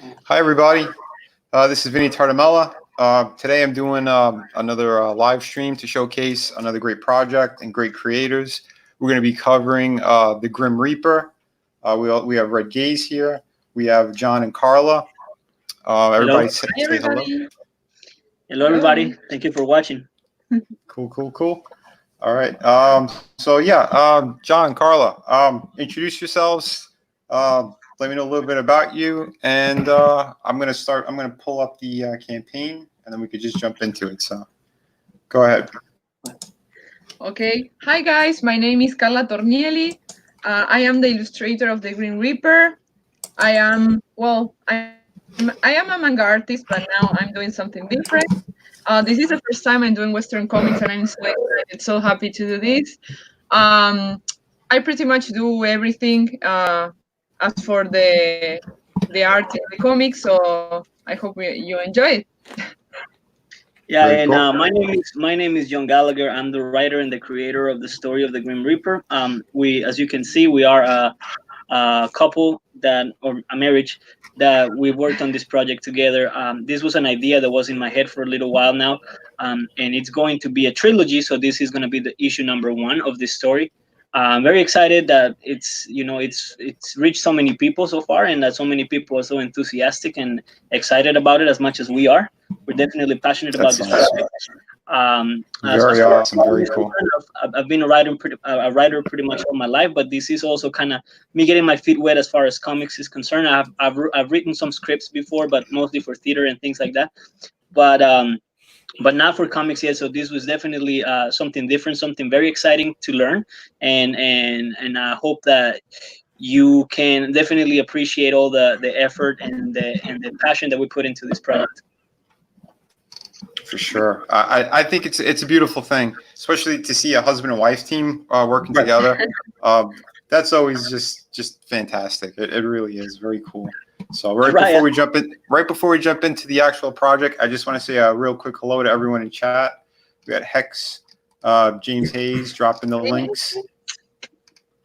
Hi, everybody. This is Vinnieart. Today I'm doing another live stream to showcase another great project and great creators. We're going to be covering the Grim Reaper. We have Red Gaze here. We have John and Carla. Hello. Everybody Hi, say hello. everybody. Hello, everybody. Thank you for watching. Cool. All right. John, Carla, introduce yourselves. Let me know a little bit about you, and I'm gonna start. I'm gonna pull up the campaign, and then we could just jump into it. So, go ahead. Okay. Hi, guys. My name is Carla Tornielli. I am the illustrator of the Green Reaper. I am a manga artist, but now I'm doing something different. This is the first time I'm doing Western comics, and I'm so excited, so happy to do this. Um, I pretty much do everything as for the art in the comics, so I hope you enjoy it. Yeah, Very and cool. my name is John Gallagher. I'm the writer and the creator of the story of the Grim Reaper. As you can see, we are a couple or a marriage that we worked on this project together. This was an idea that was in my head for a little while now, and it's going to be a trilogy. So this is going to be the issue number one of this story. I'm very excited that it's reached so many people so far, and that so many people are so enthusiastic and excited about it as much as we are. We're definitely passionate about this Excellent. project. As Very far as awesome. art Very is cool. concerned, I've been a writer pretty much all my life, but this is also kind of me getting my feet wet as far as comics is concerned. I've written some scripts before, but mostly for theater and things like that. But not for comics yet. So this was definitely something different, something very exciting to learn, and I hope that you can definitely appreciate all the effort and the passion that we put into this project. For sure. I think it's a beautiful thing, especially to see a husband and wife team working Right. together. That's always just fantastic. It really is very cool. So Right. right before we jump into the actual project, I just want to say a real quick hello to everyone in chat. We got Hex, James Hayes dropping the links.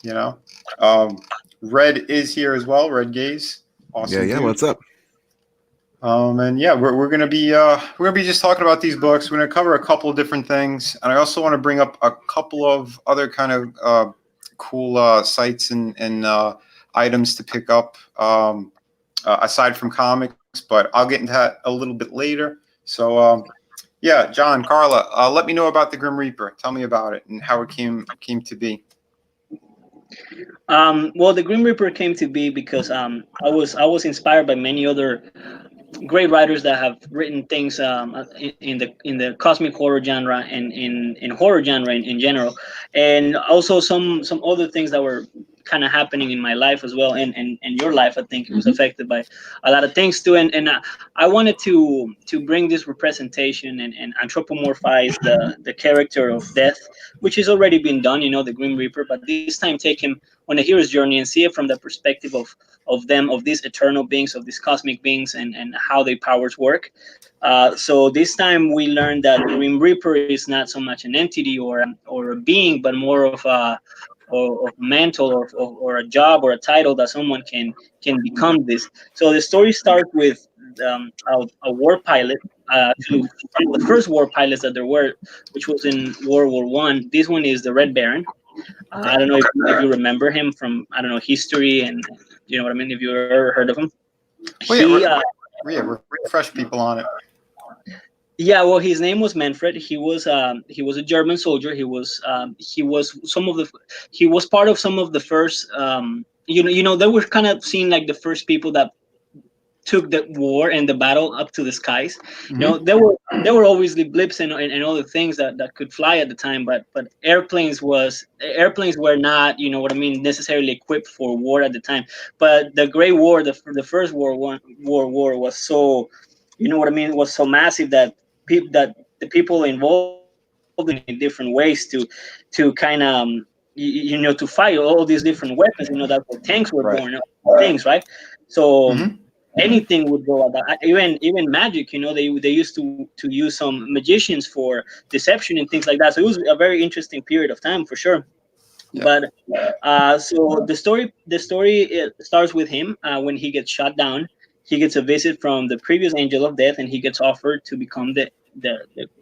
You know, Red is here as well. Red Gaze, awesome. Yeah. dude. What's up? And yeah, we're gonna be just talking about these books. We're gonna cover a couple of different things, and I also want to bring up a couple of other kind of cool sites and items to pick up aside from comics. But I'll get into that a little bit later. So yeah, John, Carla, let me know about the Grim Reaper. Tell me about it and how it came to be. Well, the Grim Reaper came to be because I was inspired by many other great writers that have written things in the cosmic horror genre and in horror genre in general, and also some other things that were kind of happening in my life as well, and your life. I think it was affected by a lot of things too, and I wanted to bring this representation and anthropomorphize the character of death, which has already been done, the Grim Reaper, but this time take him on a hero's journey and see it from the perspective of these eternal beings, of these cosmic beings, and how their powers work. So this time we learned that the Grim Reaper is not so much an entity or a being, but more of a mantle or a job or a title that someone can become this. So the story starts with a war pilot. Actually, one of the first war pilots that there were, which was in World War One. This one is the Red Baron. Okay. I don't know if you remember him from, I don't know, history, and you know what I mean. If you ever heard of him, Well, he yeah, refresh people on it. yeah, well, his name was Manfred. He was a German soldier. He was part of some of the first, they were kind of seen like the first people that took the war and the battle up to the skies. Mhm. There were obviously blips and other things that could fly at the time, but airplanes were not, you know what I mean, necessarily equipped for war at the time. But the Great War, the first war was so, you know what I mean, was so massive that the people involved in it were trained in different ways to kind of to fight all these different weapons. That's where tanks were Right. born, things, right? So Mhm. anything would go at that. Even magic, they used to use some magicians for deception and things like that. So it was a very interesting period of time for sure. Yeah. But so the story it starts with him when he gets shot down, he gets a visit from the previous Angel of Death, and he gets offered to become the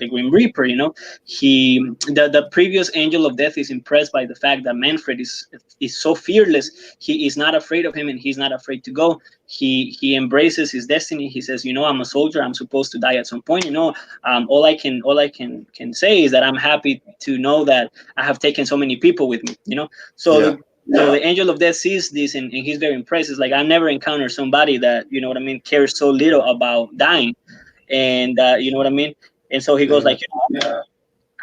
Grim Reaper. The previous Angel of Death is impressed by the fact that Manfred is so fearless. He is not afraid of him, and he's not afraid to go. He embraces his destiny. He says, I'm a soldier. I'm supposed to die at some point. All I can say is that I'm happy to know that I have taken so many people with me. So Yeah. so the Angel of Death sees this, and he's very impressed. It's like, I never encountered somebody that, cares so little about dying. And you know what I mean? And so he goes like,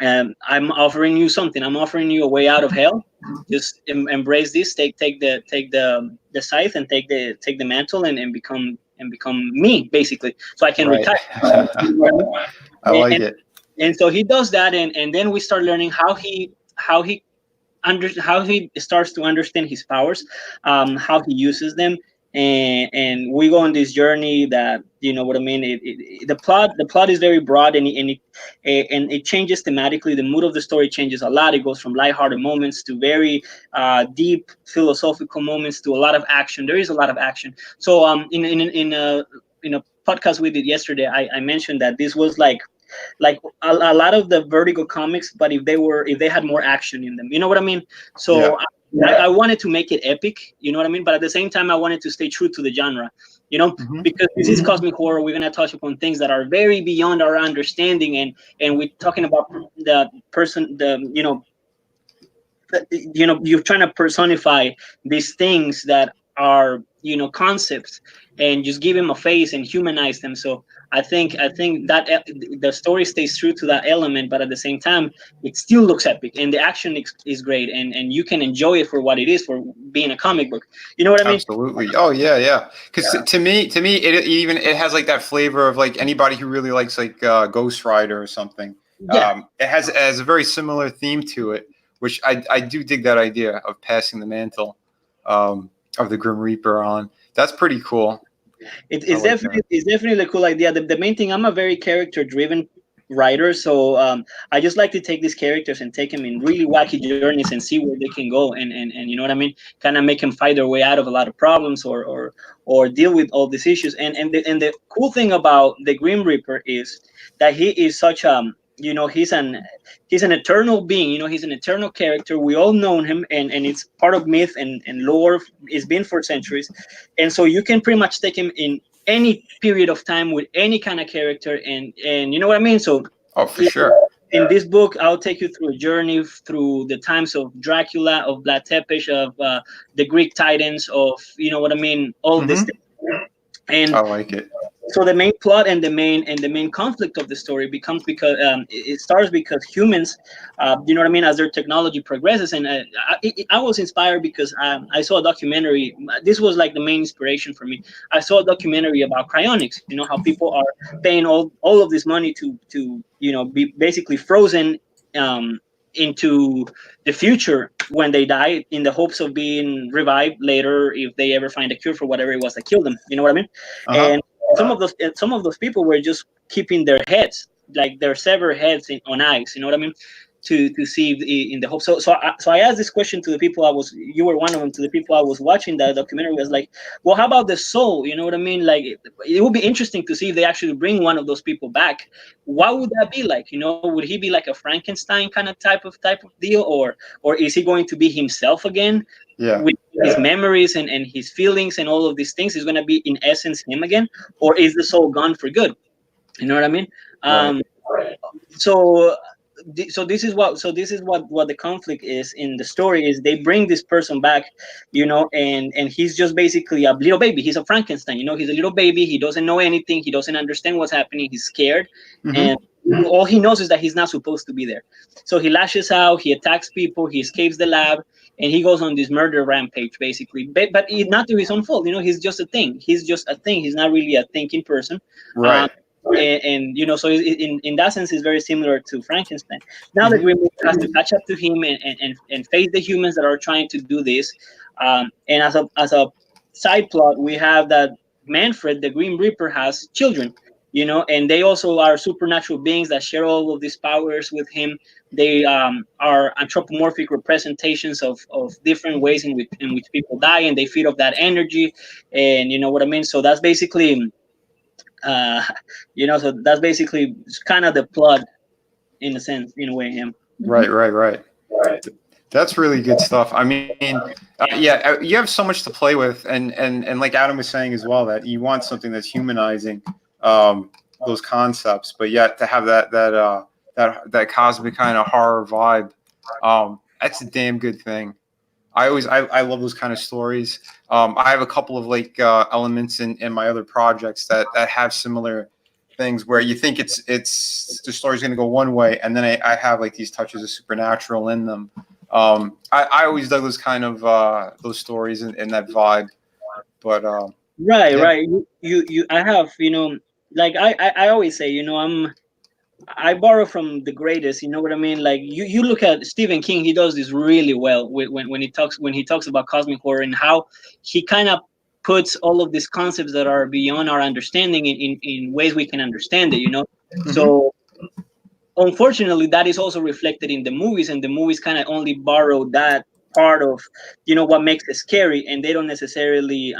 I'm offering you something. I'm offering you a way out of hell. Just embrace this. Take the scythe and take the mantle, and become me, basically, so I can Right. retire. I like it. And so he does that, and then we start learning how he starts to understand his powers, how he uses them, and we go on this journey that, what I mean. The plot is very broad, and it changes thematically. The mood of the story changes a lot. It goes from lighthearted moments to very deep philosophical moments to a lot of action. There is a lot of action. So in a podcast we did yesterday, I mentioned that this was like a lot of the Vertigo comics, but if they had more action in them, you know what I mean? So I wanted to make it epic, you know what I mean? But at the same time, I wanted to stay true to the genre, because this is cosmic horror. We're gonna touch upon things that are very beyond our understanding, and we're talking about the person, you're trying to personify these things that are, concepts, and just give them a face and humanize them. So I think that the story stays true to that element, but at the same time, it still looks epic, and the action is great, and you can enjoy it for what it is, for being a comic book. You know what I mean? Absolutely. Oh yeah. Because to me, it has like that flavor of like anybody who really likes like Ghost Rider or something. Yeah. It has a very similar theme to it, which I do dig that idea of passing the mantle of the Grim Reaper on. That's pretty cool. It's definitely a cool idea. The main thing, I'm a very character driven writer, so I just like to take these characters and take them in really wacky journeys and see where they can go, and you know what I mean, kind of make them fight their way out of a lot of problems, or deal with all these issues. And the cool thing about the Grim Reaper is that he is such he's an eternal being. He's an eternal character. We all known him, and it's part of myth and lore. It's been for centuries, and so you can pretty much take him in any period of time with any kind of character, and you know what I mean. So for sure. in this book, I'll take you through a journey through the times of Dracula, of Vlad Tepes, of the Greek Titans, of, you know what I mean, all of this stuff. And I like it. So the main plot and the main conflict of the story becomes because it starts because humans, you know what I mean, as their technology progresses. And I was inspired because I saw a documentary. This was like the main inspiration for me. I saw a documentary about cryonics. How people are paying all of this money to be basically frozen into the future when they die, in the hopes of being revived later if they ever find a cure for whatever it was that killed them. You know what I mean? And some of those people were just keeping their heads, like their severed heads, on ice. You know what I mean? To see in the hope. So I asked this question to the people you were one of them, to the people I was watching that documentary. Was like, well, how about the soul? You know what I mean? Like, it would be interesting to see if they actually bring one of those people back. What would that be like? Would he be like a Frankenstein kind of type of deal, or is he going to be himself again? Yeah. With his memories and his feelings and all of these things, is going to be in essence him again, or is the soul gone for good? You know what I mean? So this is what the conflict is in the story. Is they bring this person back, and he's just basically a little baby. He's a Frankenstein. He's a little baby. He doesn't know anything. He doesn't understand what's happening. He's scared, and all he knows is that he's not supposed to be there. So he lashes out. He attacks people. He escapes the lab, and he goes on this murder rampage, basically. But not to his own fault. He's just a thing. He's not really a thinking person. Right. And so in that sense, it's very similar to Frankenstein. Now the Grim Reaper has to catch up to him and face the humans that are trying to do this. And as a side plot, we have that Manfred, the Grim Reaper, has children. and they also are supernatural beings that share all of these powers with him. They are anthropomorphic representations of different ways in which people die, and they feed off that energy, and you know what I mean. So that's basically, so that's basically kind of the plot, in a sense, in a way. Him. Right. That's really good stuff. I mean, yeah, you have so much to play with, and like Adam was saying as well, that you want something that's humanizing those concepts, but yet to have that cosmic kind of horror vibe, that's a damn good thing. I love those kind of stories. I have a couple of like elements in my other projects that have similar things where you think it's the story's going to go one way, and then I have like these touches of supernatural in them. I always dug those kind of those stories and that vibe, but Right. You I have, like I always say, I borrow from the greatest. You know what I mean? Like you look at Stephen King, he does this really well when he talks about cosmic horror, and how he kind of puts all of these concepts that are beyond our understanding in ways we can understand it. Mm-hmm. So unfortunately, that is also reflected in the movies, and the movies kind of only borrow that part of what makes it scary, and they don't necessarily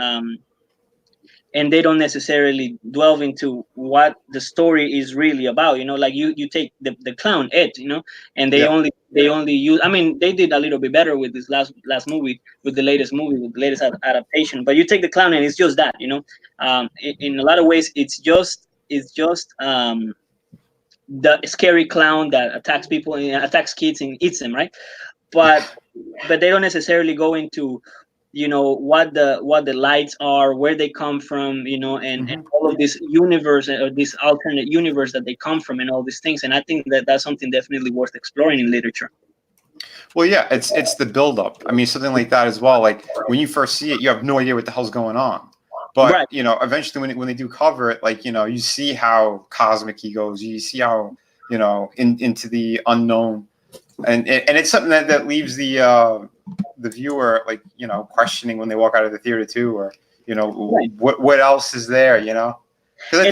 delve into what the story is really about. Like you take the clown Ed, and they only use, I mean, they did a little bit better with this last movie, with the latest adaptation, but you take the clown and it's just that, in a lot of ways it's just the scary clown that attacks people and attacks kids and eats them, right? But they don't necessarily go into what the lights are, where they come from, and all of this universe, or this alternate universe that they come from, and all these things. And I think that's something definitely worth exploring in literature. Well, yeah, it's the buildup. I mean, something like that as well. Like when you first see it, you have no idea what the hell's going on. But Right. Eventually when they do cover it, like you see how cosmic he goes. You see how into the unknown, and it's something that leaves the viewer like questioning when they walk out of the theater too, or Right. what else is there, because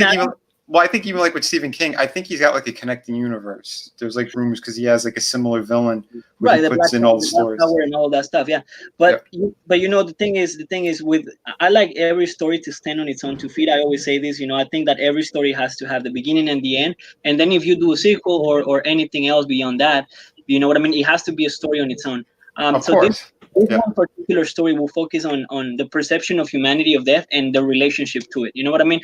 I think even like with Stephen King, I think he's got like a connecting universe. There's like rumors because he has like a similar villain who Right, he the puts Black in all the stories. Tower and all that stuff, yeah. But the thing is with, I like every story to stand on its own 2 feet. I always say this, I think that every story has to have the beginning and the end, and then if you do a sequel or anything else beyond that, you know what I mean, it has to be a story on its own. Of so course. this one particular story will focus on the perception of humanity of death and the relationship to it. You know what I mean?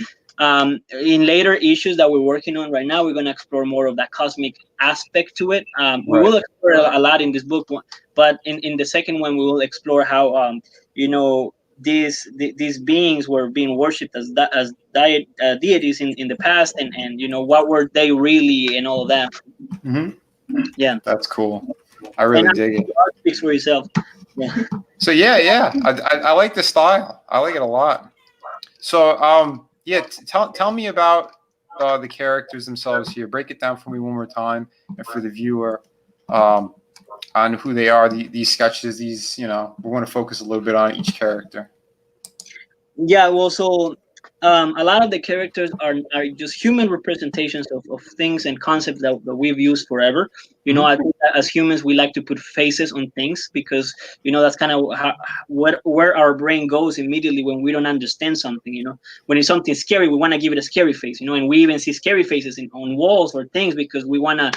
In later issues that we're working on right now, we're going to explore more of that cosmic aspect to it. We will explore a lot in this book, but in the second one, we will explore how these beings were being worshipped as deities in the past, and what were they really, and all of that. Mm-hmm. Yeah, that's cool. I really dig it. Art speaks for yourself. Yeah. So I like the style. I like it a lot. So tell me about the characters themselves here. Break it down for me one more time, and for the viewer, on who they are. These sketches. We want to focus a little bit on each character. Yeah. Well, so a lot of the characters are just human representations of things and concepts that we've used forever. I think that as humans, we like to put faces on things because, that's kind of where our brain goes immediately when we don't understand something. When it's something scary, we want to give it a scary face, and we even see scary faces on walls or things because we want to,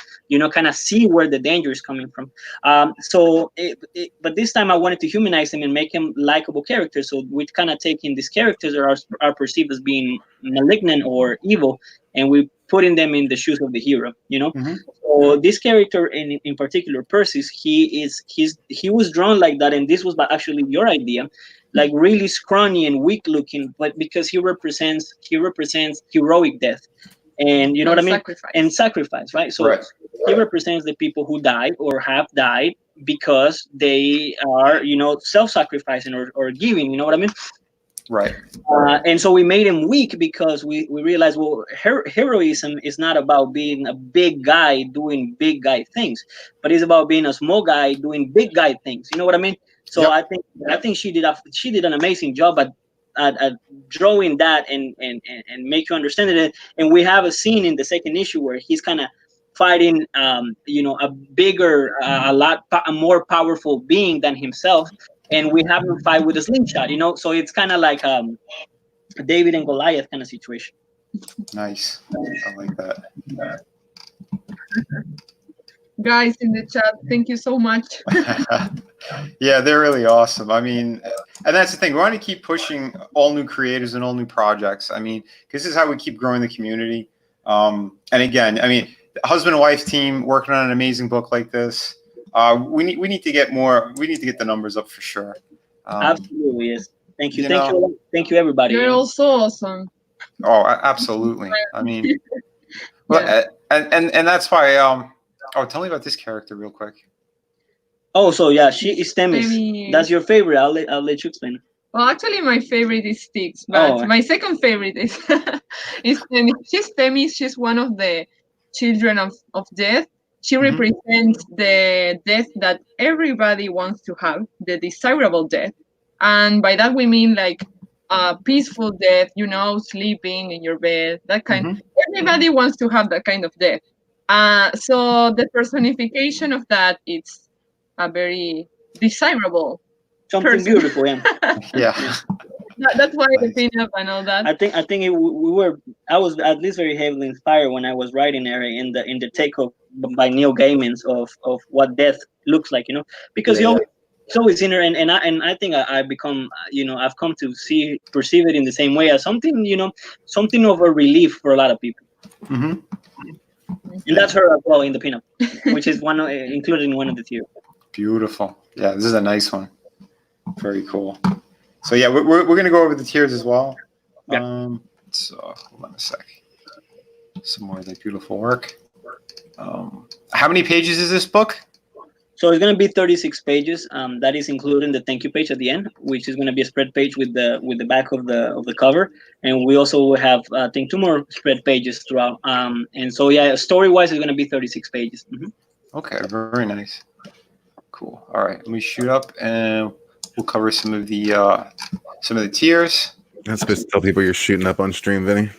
kind of see where the danger is coming from. But this time I wanted to humanize them and make them likable characters. So we kind of taking these characters that are perceived as being malignant or evil, and we putting them in the shoes of the hero. So this character in particular, Perseus, he was drawn like that, and this was actually your idea, like really scrawny and weak looking, but because he represents heroic death, and you know what I mean, and sacrifice, right? So he represents the people who died or have died because they are self-sacrificing or giving, you know what I mean? Right. And so we made him weak because we realized, well, heroism is not about being a big guy doing big guy things, but it's about being a small guy doing big guy things. You know what I mean? So I think she did an amazing job at at drawing that and make you understand it. And we have a scene in the second issue where he's kind of fighting, a bigger, a more powerful being than himself, and we have him fight with a slingshot. So it's kind of like David and Goliath kind of situation. Nice. I like that. Guys in the chat, thank you so much. Yeah, they're really awesome. I mean, and that's the thing. We want to keep pushing all new creators and all new projects. I mean, because this is how we keep growing the community. And again, I mean, the husband and wife team working on an amazing book like this. We need to get more. We need to get the numbers up for sure. Absolutely, yes. Thank you, thank you, everybody. You're all so awesome. Oh, absolutely. I mean, well, Yeah. and that's why. Tell me about this character real quick. Oh, so yeah, she is Themis. Maybe- That's your favorite. I'll let you explain. Well, actually, my favorite is Styx, but my second favorite is is Themis. She's Themis. She's one of the children of death. She represents the death that everybody wants to have, the desirable death, and by that we mean like a peaceful death. Sleeping in your bed, that kind. Everybody wants to have that kind of death. So the personification of that, it's a very desirable. Something person. beautiful, yeah. Yeah. That's why the pinup and all that. I think I was at least very heavily inspired when I was writing her in the take of by Neil Gaiman's of what death looks like, because it's always in her, and I think I become, I've come to perceive it in the same way as something, something of a relief for a lot of people. Mm-hmm. And that's her as well in the pinup, which is included in one of the tiers. Beautiful. Yeah, this is a nice one. Very cool. So yeah, we're gonna go over the tiers as well. Yeah. So hold on a sec. Some more of that beautiful work. How many pages is this book? So it's going to be 36 pages. That is including the thank you page at the end, which is going to be a spread page with the back of the cover, and we also have I think 2 more spread pages throughout. And so yeah, story wise, it's going to be 36 pages. Okay, very nice. Cool. All right, let me shoot up and we'll cover some of the tiers. That's supposed to tell people you're shooting up on stream, Vinny.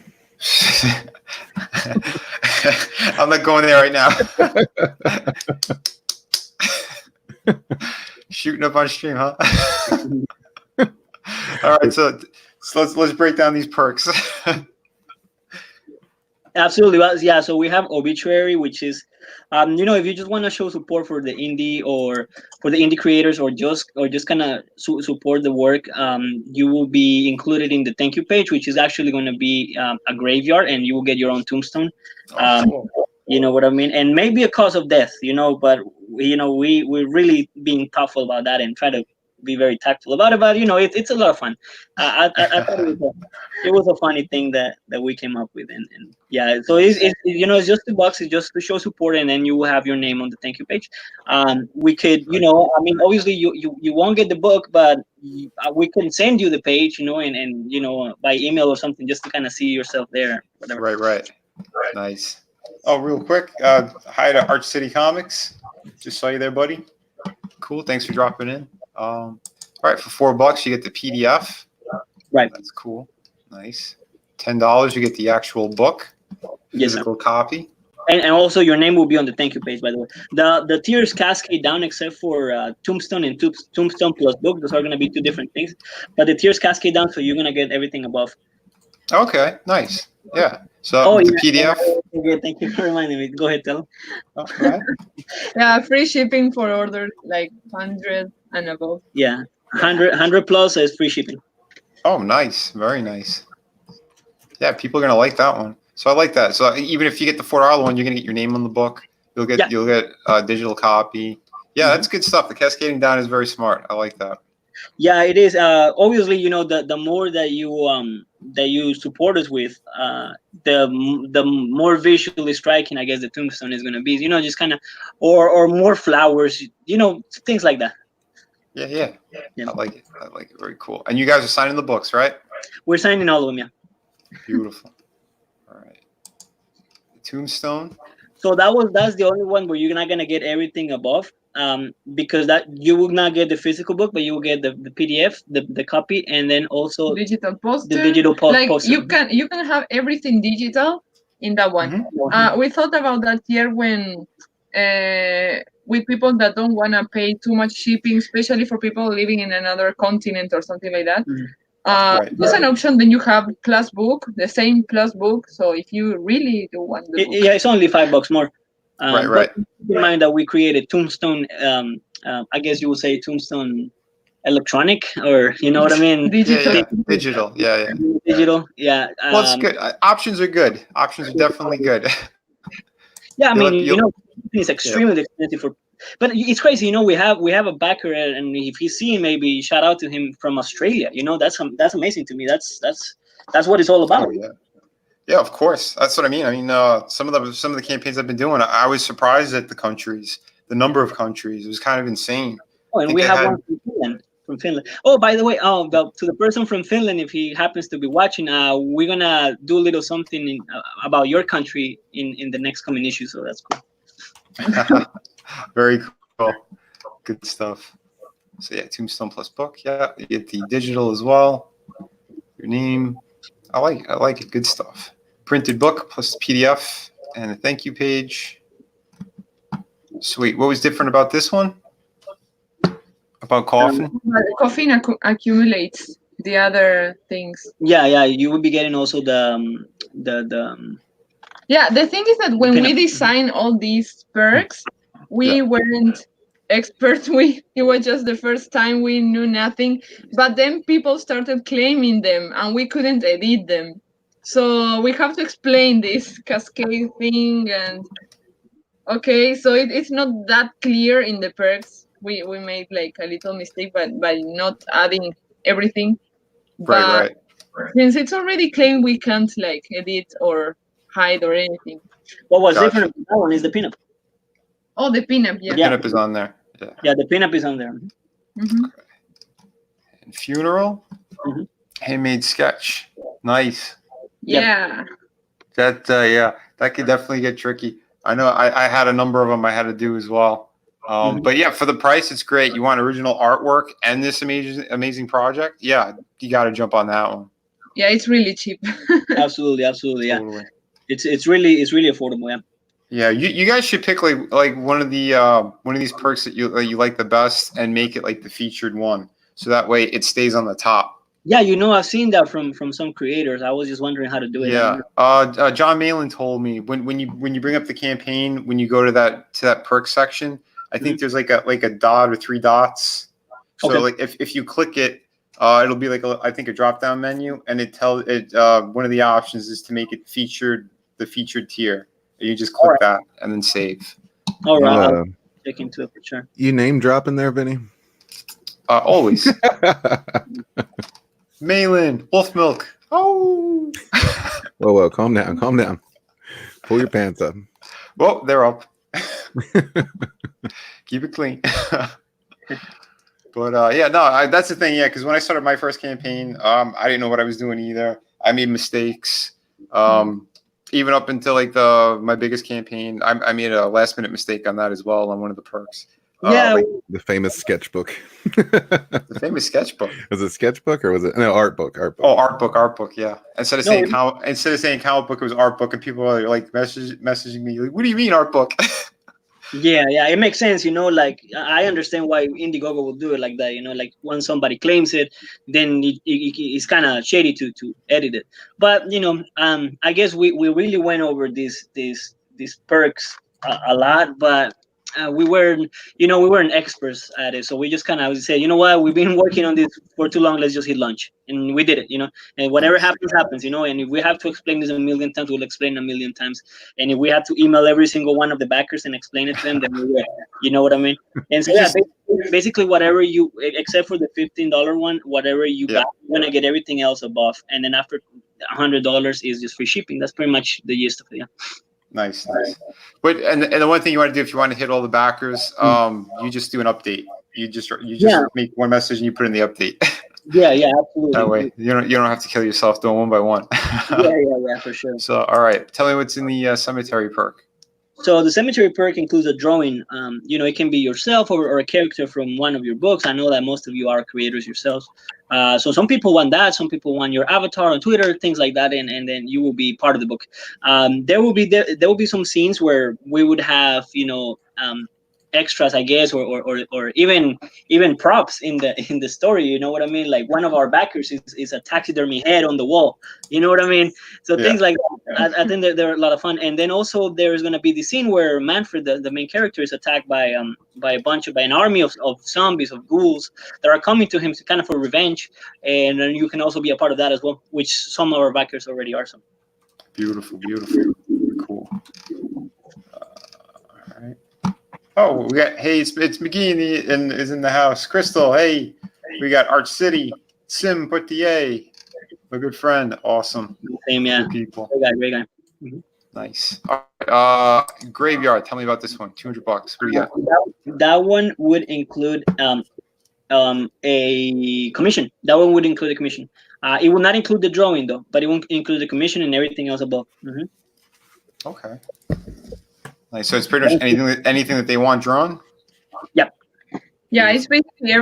I'm not going there right now. Shooting up on stream, huh? All right, so let's break down these perks. Absolutely. Well, yeah, so we have obituary, which is if you just want to show support for the indie or for the indie creators, or just kind of support the work, you will be included in the thank you page, which is actually going to be a graveyard, and you will get your own tombstone. Cool. You know what I mean? And maybe a cause of death, but we're really being thoughtful about that and try to be very tactful about it. But it's a lot of fun. I thought it was a funny thing that we came up with, and yeah. So it's just $2. It's just to show support, and then you will have your name on the thank you page. We could, obviously you won't get the book, but we can send you the page, and by email or something, just to kind of see yourself there. Whatever. Right. Nice. Oh, real quick. Hi to Arch City Comics. Just saw you there, buddy. Cool. Thanks for dropping in. All right, for $4 you get the PDF. Right. That's cool. Nice. $10 you get the actual book, physical copy. And also your name will be on the thank you page, by the way. The tiers cascade down except for Tombstone and Tombstone plus book. Those are going to be 2 different things. But the tiers cascade down, so you're going to get everything above. Okay, nice. Yeah. So the PDF. Yeah, thank you for reminding me. Go ahead, tell them. Oh, go ahead. Yeah, free shipping for orders like 100 and above. Yeah, 100 plus is free shipping. Oh, nice. Very nice. Yeah, people are going to like that one. So I like that. So even if you get the $4 one, you're going to get your name on the book. You'll get a digital copy. Yeah, that's good stuff. The cascading down is very smart. I like that. Yeah, it is. Obviously, the more that you support us with, the more visually striking, I guess, the tombstone is going to be. Just kind of, or more flowers. Things like that. Yeah. I like it. Very cool. And you guys are signing the books, right? We're signing all of them. Yeah. Beautiful. All right. The tombstone. So that's the only one where you're not gonna get everything above. because that you will not get the physical book, but you will get the PDF, the copy, and then also Digital poster. the digital poster. You can have everything digital in that one. We thought about that here when with people that don't want to pay too much shipping, especially for people living in another continent or something like that. There's an option. Then you have plus book, the same plus book. So if you really do want the book, yeah, it's only $5 more. Right. But keep in mind that we created Tombstone. I guess you would say Tombstone electronic, or you know what I mean? Digital. Yeah. Digital. Yeah. Well, it's good. Options are good. Options are definitely good. Yeah, I mean, it's extremely expensive for. But it's crazy, we have a backer, and if he's seeing, maybe shout out to him from Australia. That's amazing to me. That's what it's all about. Oh, yeah, of course. That's what I mean. I mean, some of the campaigns I've been doing, I was surprised at the number of countries. It was kind of insane. Oh, and we have one from Finland. Oh, by the way, to the person from Finland, if he happens to be watching, we're gonna do a little something about your country in the next coming issue. So that's cool. Very cool. Good stuff. So yeah, Tombstone plus book. Yeah, you get the digital as well. Your name. I like it. Good stuff. Printed book plus PDF and a thank you page. Sweet. What was different about this one? About coffin? Coffin accumulates the other things. Yeah. You will be getting also the Yeah, the thing is that when we design all these perks, we weren't experts. It was just the first time, we knew nothing. But then people started claiming them, and we couldn't edit them. So we have to explain this cascade thing, and so it's not that clear in the perks. We made like a little mistake, by not adding everything. Right. Since it's already claimed, we can't like edit or hide or anything. What was different about that one is the pinup. Oh, the pinup, yeah. The pinup is on there. Yeah, the pinup is on there. Mm-hmm. And funeral, handmade sketch. Nice. Yeah. That that could definitely get tricky. I know I had a number of them I had to do as well. But yeah, for the price, it's great. You want original artwork and this amazing project? Yeah, you got to jump on that one. Yeah, it's really cheap. Absolutely. Totally. Yeah, it's really affordable. Yeah. Yeah, you guys should pick like one of these perks that you like the best and make it like the featured one, so that way it stays on the top. Yeah, I've seen that from some creators. I was just wondering how to do it. Yeah, John Malin told me when you bring up the campaign, when you go to that perk section, I think there's like a dot or 3 dots. So like if you click it, it'll be like I think a drop down menu, and one of the options is to make it the featured tier. You just click that and then save. All right, I'll check into it for sure. You name dropping there, Vinny? Always. Malin, Wolf Milk. Oh. Whoa, calm down. Pull your pants up. Well, they're up. Keep it clean. But that's the thing. Yeah, because when I started my first campaign, I didn't know what I was doing either. I made mistakes. Even up until like my biggest campaign, I made a last minute mistake on that as well on one of the perks. The famous sketchbook. The famous sketchbook. Was it sketchbook or was it art book? Art book. Oh, art book. Yeah. Instead of saying comic book, it was art book, and people are like messaging me like, "What do you mean art book?" Yeah, it makes sense. Like I understand why Indiegogo will do it like that. Like when somebody claims it, then it's kind of shady to edit it. But I guess we really went over these perks a lot, but we weren't experts at it. So we just kind of said, you know what, we've been working on this for too long. Let's just hit launch, and we did it. And whatever happens. And if we have to explain this a million times, we'll explain a million times. And if we have to email every single one of the backers and explain it to them, then we will. You know what I mean? And so basically whatever you, except for the $15 one, whatever you buy, you're gonna get everything else above. And then after $100 is just free shipping. That's pretty much the gist of it. Yeah. Nice. But and the one thing you want to do if you want to hit all the backers, you just do an update. You just make one message and you put in the update. Yeah, absolutely. That way you don't have to kill yourself doing one by one. yeah, for sure. So all right, tell me what's in the cemetery perk. So the cemetery perk includes a drawing. It can be yourself or a character from one of your books. I know that most of you are creators yourselves. So some people want that. Some people want your avatar on Twitter, things like that, and then you will be part of the book. There will be some scenes where we would have extras, I guess, or even props in the story. You know what I mean? Like one of our backers is a taxidermy head on the wall. You know what I mean? So things like that. I think they're a lot of fun. And then also there's gonna be the scene where Manfred, the main character, is attacked by an army of zombies, of ghouls that are coming to him to kind of for revenge. And then you can also be a part of that as well, which some of our backers already are. Some. Beautiful, cool. All right. Oh, we got it's McGee is in the house. Crystal, hey, we got Arch City, Sim Potier, my good friend, awesome. Same, yeah. Good people. Great guy. Mm-hmm. Nice. All right, Graveyard, tell me about this one. $200. What do you got? That one would include a commission. That one would include a commission. It will not include the drawing though, but it won't include the commission and everything else above. Mm-hmm. Okay. Nice. So it's pretty much anything that they want drawn. Yep. Yeah, it's basically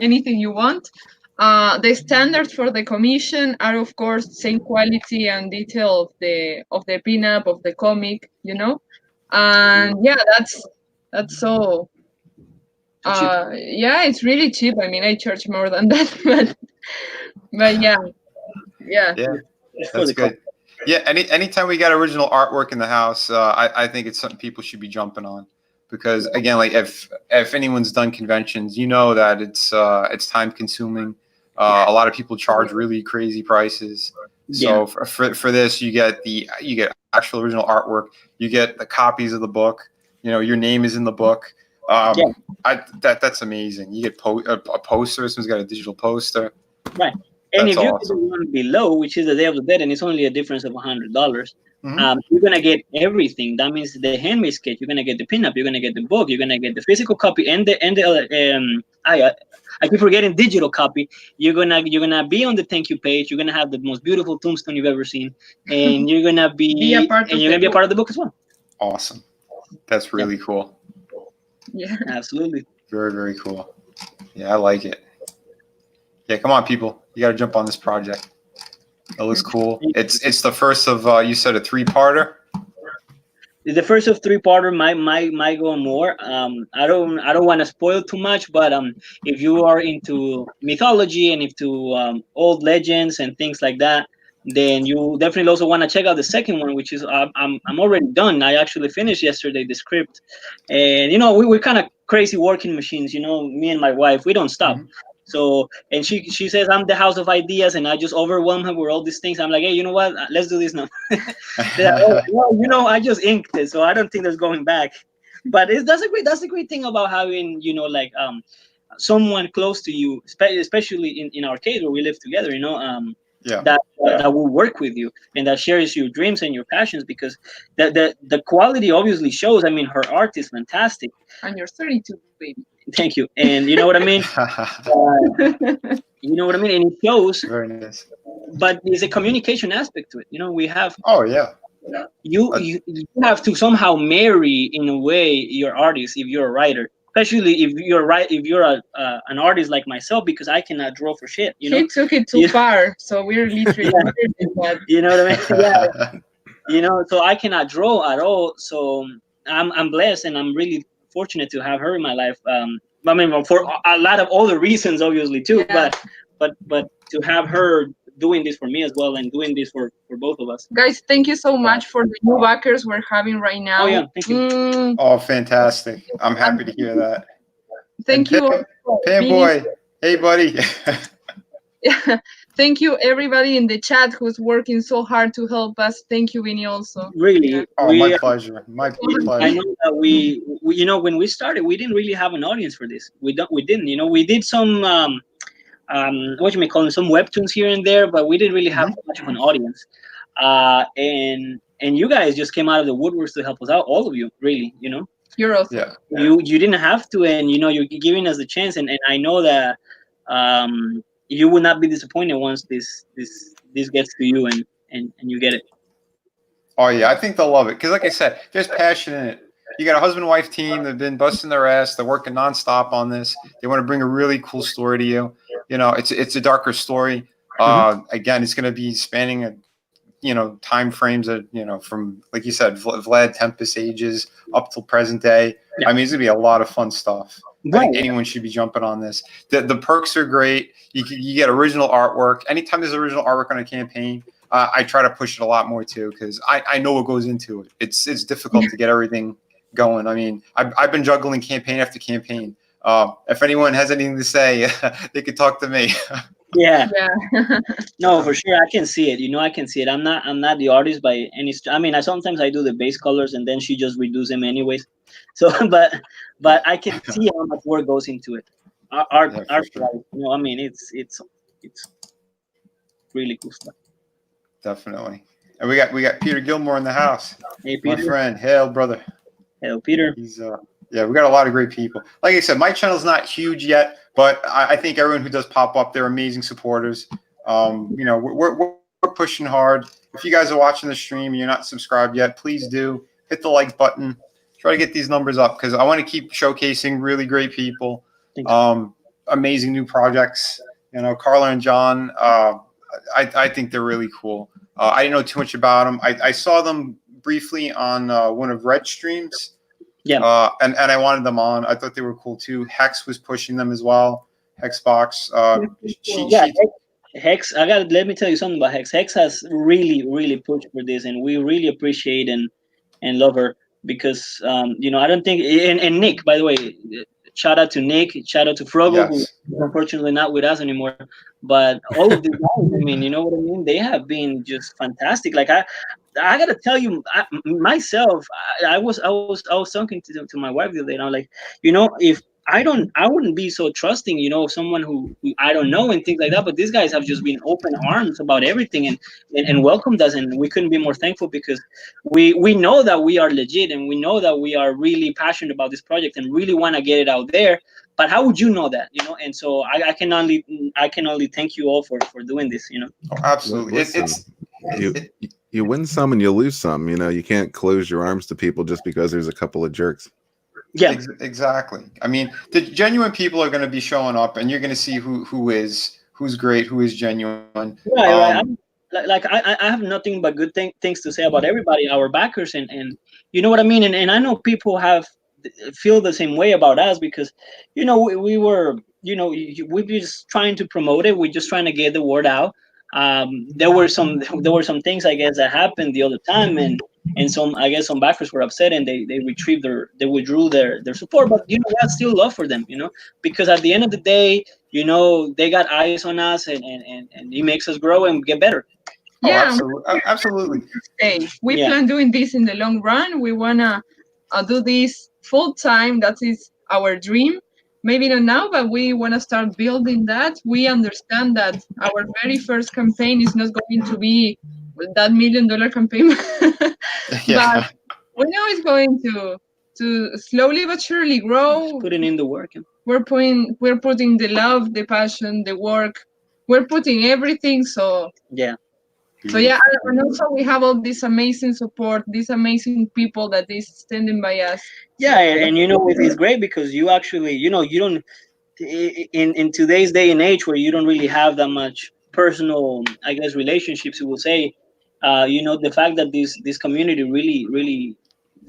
anything you want. The standards for the commission are, of course, same quality and detail of the pinup of the comic, and yeah, that's so. Yeah, it's really cheap. I mean, I charge more than that, but yeah. That's good. Yeah, anytime we got original artwork in the house, I think it's something people should be jumping on, because again, like if anyone's done conventions, you know that it's time consuming. A lot of people charge really crazy prices. So for this, you get actual original artwork. You get the copies of the book. Your name is in the book. That's amazing. You get a poster. Someone's got a digital poster. Right. And if you get the one below, which is the Day of the Dead, and it's only a difference of $100, you're gonna get everything. That means the handmade sketch. You're gonna get the pinup. You're gonna get the book. You're gonna get the physical copy and the I keep forgetting digital copy. You're gonna be on the thank you page. You're gonna have the most beautiful tombstone you've ever seen, and you're gonna be a part of the book as well. Awesome. That's really cool. Yeah, absolutely. Very, very cool. Yeah, I like it. Yeah, come on, people. You got to jump on this project. It looks cool. It's the first of you said a 3-parter. The first of 3-parter might go on more. I don't want to spoil too much, but if you are into mythology and into old legends and things like that, then you definitely also want to check out the second one, which is I'm already done. I actually finished yesterday the script, and we're kind of crazy working machines. Me and my wife, we don't stop. Mm-hmm. So, and she says I'm the house of ideas, and I just overwhelm her with all these things. I'm like, hey, you know what? Let's do this now. Well, I just inked it, so I don't think there's going back. But that's a great thing about having someone close to you, especially in our case where we live together. That will work with you and that shares your dreams and your passions, because the quality obviously shows. I mean, her art is fantastic. And you're 32, baby. Thank you. And you know what I mean? You know what I mean? And it shows. Very nice. But there's a communication aspect to it. We have. Oh, yeah. You have to somehow marry, in a way, your artist if you're a writer. Especially if you're an artist like myself, because I cannot draw for shit. He took it too far, so we're literally. You know what I mean? Yeah. So I cannot draw at all. So I'm blessed, and I'm really fortunate to have her in my life. I mean, for a lot of other reasons, obviously too. Yeah. But to have her doing this for me as well, and doing this for both of us. Guys, thank you so much for the new backers we're having right now. Oh yeah, thank you. Oh, fantastic! I'm happy to hear that. Thank you, Pam boy. Hey, buddy. Yeah. Thank you, everybody in the chat who's working so hard to help us. Thank you, Vinny, also. Really? Oh, my pleasure. My pleasure. I know that we when we started, we didn't really have an audience for this. We didn't. We did some what you may call them, some webtoons here and there, but we didn't really have much of an audience. And you guys just came out of the woodworks to help us out, all of you, really. You're awesome. Yeah. You didn't have to, and you're giving us the chance, and I know that you will not be disappointed once this gets to you and you get it. Oh yeah, I think they'll love it because, like I said, there's passion in it. You got a husband and wife team that've been busting their ass. They're working nonstop on this. They want to bring a really cool story to you. You know, it's a darker story. Again, it's going to be spanning time frames that, from, like you said, Vlad Tempest ages up till present day. Yeah. I mean, it's gonna be a lot of fun stuff. I Right. think anyone should be jumping on this. The perks are great. You get original artwork. Anytime there's original artwork on a campaign, I try to push it a lot more too, because I know what goes into it. It's difficult to get everything going. I mean, I've been juggling campaign after campaign. If anyone has anything to say, they could talk to me. Yeah. Yeah. No, for sure. I can see it. I can see it. I'm not the artist by any. I mean, I sometimes I do the base colors and then she just redos them anyways. So, but I can see how much work goes into it. Art, Yeah, for art. sure. I mean, it's really cool stuff. Definitely. And we got Peter Gilmore in the house. Hey, My Peter. friend. Hail, brother. Hello, Peter. He's yeah, we got a lot of great people. Like I said, my channel's not huge yet, but I think everyone who does pop up, they're amazing supporters. We're pushing hard. If you guys are watching the stream and you're not subscribed yet, please do hit the like button. Try to get these numbers up because I want to keep showcasing really great people, amazing new projects. Carla and John. I think they're really cool. I didn't know too much about them. I saw them briefly on one of Red's streams. Yeah. And I wanted them on. I thought they were cool too. Hex was pushing them as well. Hexbox. Hex. Let me tell you something about Hex. Hex has really pushed for this, and we really appreciate and love her because I don't think and Nick, by the way, shout out to Nick, shout out to Frogo, Yes. who's unfortunately not with us anymore. But all of these guys, I mean, you know what I mean? They have been just fantastic. Like I gotta tell you, myself, I was talking to my wife the other day, and I'm like, if I wouldn't be so trusting, of someone who I don't know and things like that. But these guys have just been open arms about everything and welcomed us, and we couldn't be more thankful because we know that we are legit and we know that we are really passionate about this project and really want to get it out there. But how would you know that, And so I can only thank you all for doing this, Oh, absolutely. Listen, you win some and you lose some. You can't close your arms to people just because there's a couple of jerks. Yeah, Exactly. I mean, the genuine people are going to be showing up, and you're going to see who's great, who is genuine. right. I have nothing but good things to say about everybody, our backers, and you know what I mean. And I know people feel the same way about us because, we were, we're just trying to promote it. We're just trying to get the word out. There were some things I guess that happened the other time, and some some backers were upset and they withdrew their support. But we have still love for them, because at the end of the day, they got eyes on us and it makes us grow and get better. Yeah, absolutely. We plan doing this in the long run. We wanna do this full time. That is our dream. Maybe not now, but we want to start building that. We understand that our very first campaign is not going to be that $1 million campaign, Yeah. but we know it's going to slowly but surely grow. Just putting in the work. We're putting the love, the passion, the work. We're putting everything. So yeah. So yeah, and also we have all this amazing support, these amazing people that is standing by us. Yeah, and it's great because you actually, you don't in today's day and age where you don't really have that much personal, I guess, relationships. You will say, the fact that this community really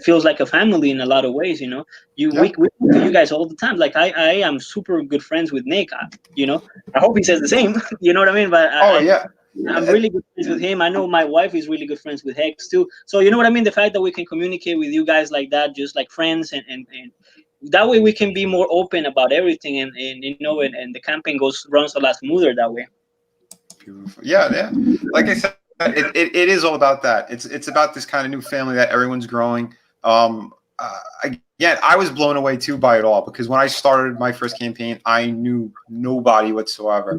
feels like a family in a lot of ways. We talk to you guys all the time. Like I am super good friends with Nick. I hope he says the same. You know what I mean? But I'm really good friends with him. I know my wife is really good friends with Hex too. So you know what I mean? The fact that we can communicate with you guys like that, just like friends, and that way we can be more open about everything, and the campaign runs a lot smoother that way. Beautiful. Yeah. Like I said, it is all about that. It's about this kind of new family that everyone's growing. Again, I was blown away too by it all because when I started my first campaign, I knew nobody whatsoever.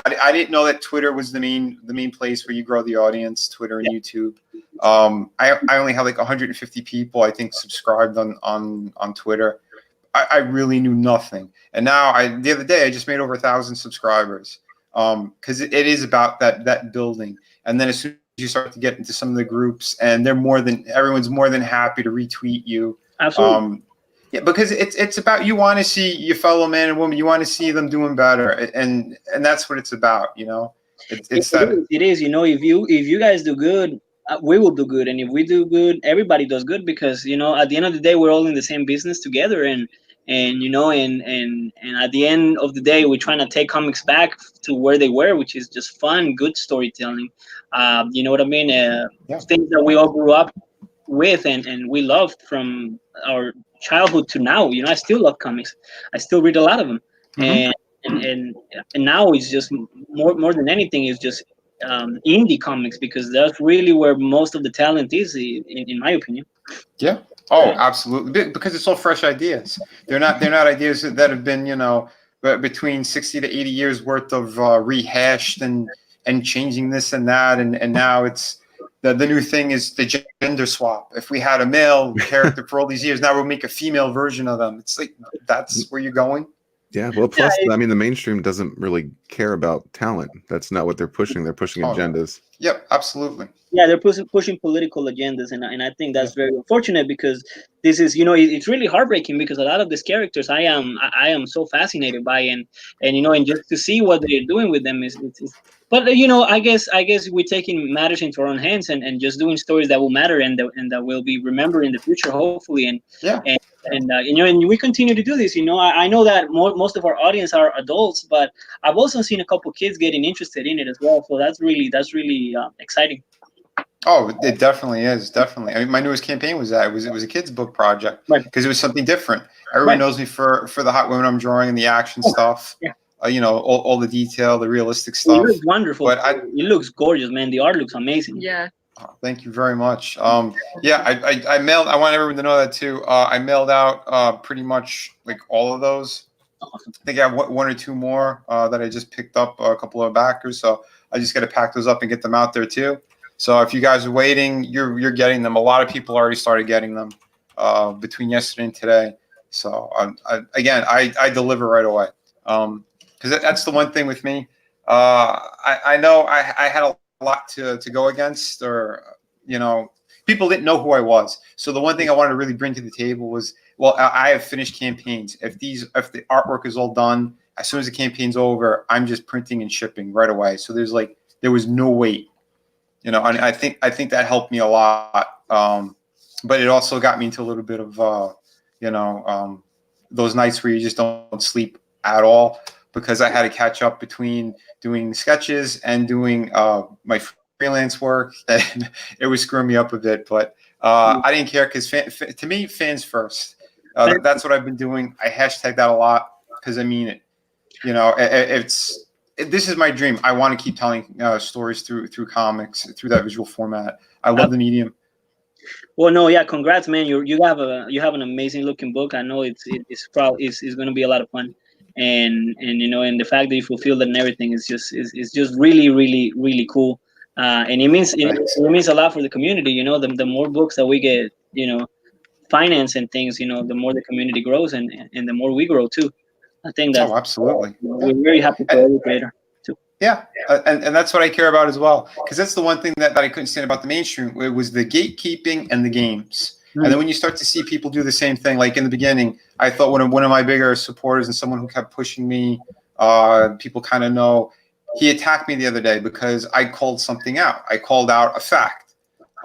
I didn't know that Twitter was the main place where you grow the audience, Twitter and YouTube. I only had like 150 people, I think, subscribed on Twitter. I really knew nothing. And now the other day I just made over 1,000 subscribers. Because it is about that building. And then as soon you start to get into some of the groups, and everyone's more than happy to retweet you. Absolutely. Yeah, because it's about, you want to see your fellow man and woman, you want to see them doing better, and that's what it's about, you know. It is. You know, if you guys do good, we will do good, and if we do good, everybody does good, because you know, at the end of the day, we're all in the same business together, and you know, and at the end of the day, we're trying to take comics back to where they were, which is just fun, good storytelling. You know what I mean? Things that we all grew up with and we loved from our childhood to now. You know, I still love comics. I still read a lot of them, Mhm. and now it's just more than anything is just indie comics, because that's really where most of the talent is, in my opinion. Yeah. Oh, absolutely. Because it's all fresh ideas. They're not ideas that have been, you know, between 60 to 80 years worth of rehashed and changing this and that, and now it's the new thing is the gender swap. If we had a male character for all these years, now we'll make a female version of them. It's like, that's where you're going. Yeah, well, plus, I mean, the mainstream doesn't really care about talent. That's not what they're pushing. They're pushing agendas. Yep, absolutely. Yeah, they're pushing political agendas, and I think that's very unfortunate, because this is, you know, it's really heartbreaking, because a lot of these characters I am so fascinated by, and you know, and just to see what they're doing with them is but you know, I guess we're taking matters into our own hands, and just doing stories that will matter, and that will be remembered in the future, hopefully, and you know, and we continue to do this. You know, I know that most of our audience are adults, but I've also seen a couple kids getting interested in it as well. So that's really exciting. Oh, it definitely is. Definitely. I mean, my newest campaign was that it was a kids book project, because it was something different. Everyone knows me for the hot women I'm drawing and the action stuff. Yeah. You know, all the detail, the realistic stuff. It looks wonderful. But it looks gorgeous, man. The art looks amazing. Yeah. Oh, thank you very much. Yeah, I mailed. I want everyone to know that too. I mailed out pretty much like all of those. Awesome. I think I have one or two more that I just picked up, a couple of backers. So I just got to pack those up and get them out there too. So if you guys are waiting, you're getting them. A lot of people already started getting them between yesterday and today. So I deliver right away, because that's the one thing with me. I know I had a lot to go against, or you know, people didn't know who I was. So the one thing I wanted to really bring to the table was, well, I have finished campaigns. If the artwork is all done, as soon as the campaign's over, I'm just printing and shipping right away. So there was no wait. You know, and I think that helped me a lot. But it also got me into a little bit of, those nights where you just don't sleep at all, because I had to catch up between doing sketches and doing my freelance work, and it was screwing me up a bit. But I didn't care, because to me, fans first. That's what I've been doing. I hashtag that a lot, because I mean it. You know, this is my dream. I want to keep telling stories through comics, through that visual format. I love the medium. Well, no, yeah, congrats, man. You have an amazing looking book. I know it's probably going to be a lot of fun, and you know, and the fact that you fulfilled it and everything is just really, really, really cool. And it means a lot for the community. You know, the more books that we get, you know, finance and things, you know, the more the community grows, and the more we grow too. I think that's absolutely. We're very happy for every creator too. Yeah, and that's what I care about as well, because that's the one thing that I couldn't stand about the mainstream. It was the gatekeeping and the games. And then when you start to see people do the same thing, like in the beginning, I thought one of my bigger supporters and someone who kept pushing me, people kind of know, he attacked me the other day because I called something out. I called out a fact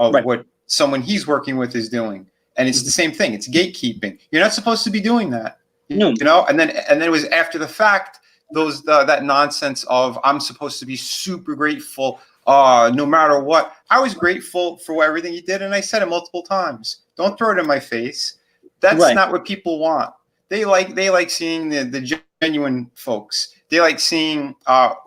of what someone he's working with is doing. And it's the same thing. It's gatekeeping. You're not supposed to be doing that. No. You know, and then it was after the fact, that nonsense of I'm supposed to be super grateful no matter what. I was grateful for everything you did, and I said it multiple times. Don't throw it in my face. That's not what people want. They like seeing the genuine folks. They like seeing